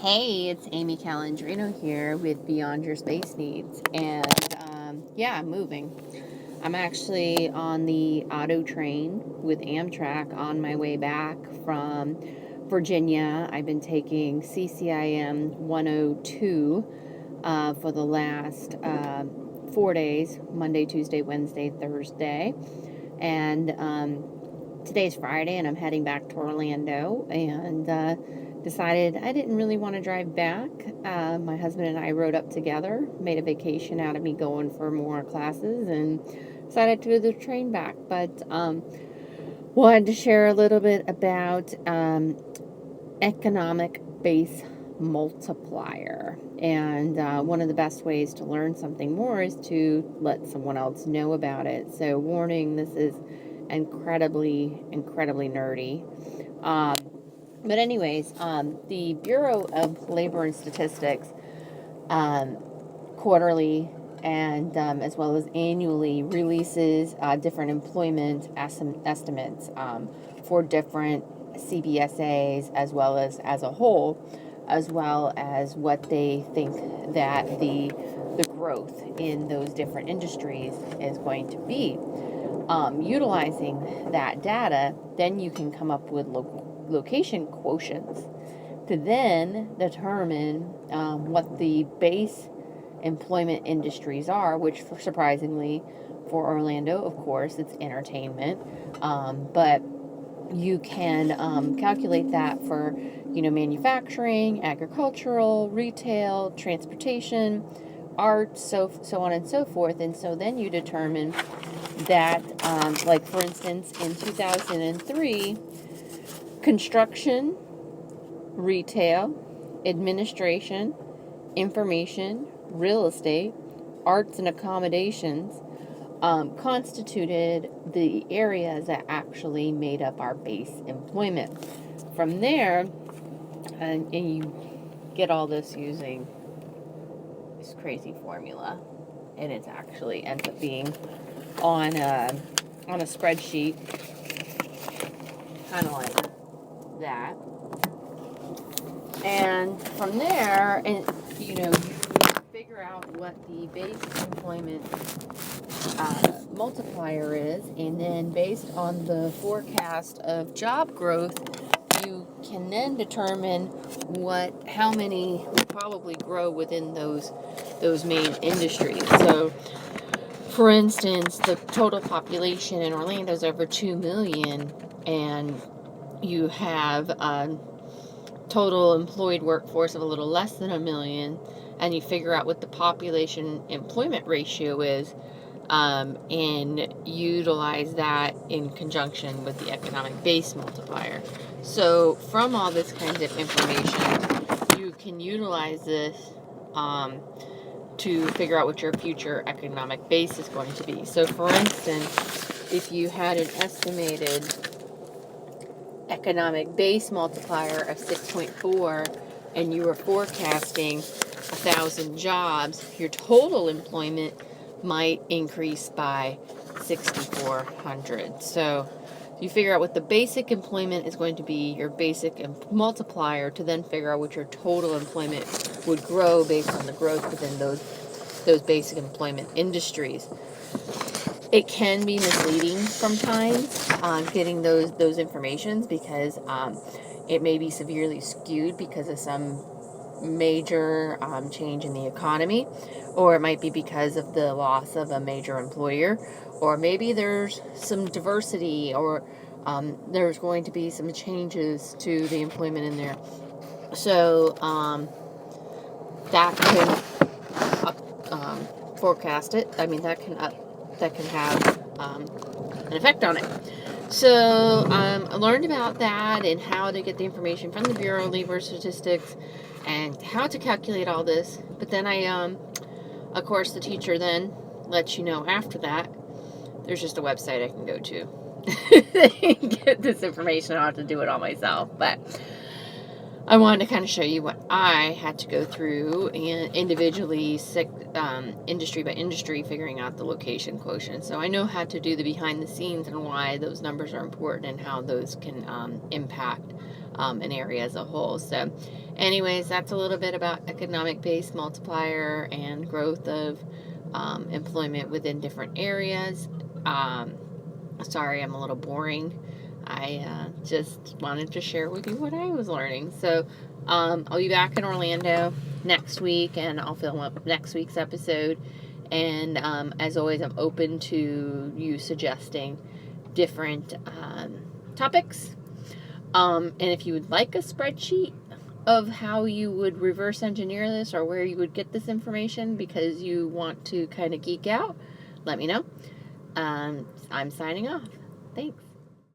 Hey, it's Amy Calandrino here with Beyond Your Space Needs. And yeah, I'm moving. I'm actually on the auto train with Amtrak on my way back from Virginia. I've been taking CCIM 102 for the last 4 days, Monday, Tuesday, Wednesday, Thursday. And today's Friday, and I'm heading back to Orlando, and decided I didn't really want to drive back. My husband and I rode up together, made a vacation out of me going for more classes, and decided to do the train back. But wanted to share a little bit about economic base multiplier. And one of the best ways to learn something more is to let someone else know about it. So warning, this is incredibly nerdy. But anyways, the Bureau of Labor and Statistics quarterly and as well as annually releases different employment estimates for different CBSAs as well as a whole, as well as what they think that the growth in those different industries is going to be. Utilizing that data, then you can come up with location quotients to then determine what the base employment industries are, which surprisingly for Orlando, of course, it's entertainment. But you can calculate that for, manufacturing, agricultural, retail, transportation, art, so on and so forth. And so then you determine that, like for instance, in 2003, construction, retail, administration, information, real estate, arts and accommodations constituted the areas that actually made up our base employment. From there, and you get all this using this crazy formula, and it actually ends up being on a spreadsheet, kind of like that. And from there, and you figure out what the base employment multiplier is, and then based on the forecast of job growth, you can then determine how many will probably grow within those main industries. So, for instance, the total population in Orlando is over 2 million, and you have a total employed workforce of a little less than 1 million, and you figure out what the population employment ratio is, and utilize that in conjunction with the economic base multiplier. So from all this kind of information, you can utilize this to figure out what your future economic base is going to be. So for instance, if you had an estimated economic base multiplier of 6.4 and you were forecasting 1,000 jobs, your total employment might increase by 6,400. So you figure out what the basic employment is going to be, your basic multiplier, to then figure out what your total employment would grow based on the growth within those basic employment industries. It can be misleading sometimes getting those informations, because it may be severely skewed because of some major change in the economy, or it might be because of the loss of a major employer, or maybe there's some diversity, or there's going to be some changes to the employment in there. So that can forecast it. I mean, that can have an effect on it. So I learned about that and how to get the information from the Bureau of Labor Statistics and how to calculate all this. But then of course, the teacher then lets you know after that there's just a website I can go to get this information. I don't have to do it all myself, but I wanted to kind of show you what I had to go through and individually, industry by industry, figuring out the location quotient. So I know how to do the behind the scenes and why those numbers are important and how those can impact an area as a whole. So anyways, that's a little bit about economic-based multiplier and growth of employment within different areas. Sorry, I'm a little boring. I just wanted to share with you what I was learning. So I'll be back in Orlando next week, and I'll film up next week's episode. And as always, I'm open to you suggesting different topics. And if you would like a spreadsheet of how you would reverse engineer this or where you would get this information because you want to kind of geek out, let me know. I'm signing off. Thanks.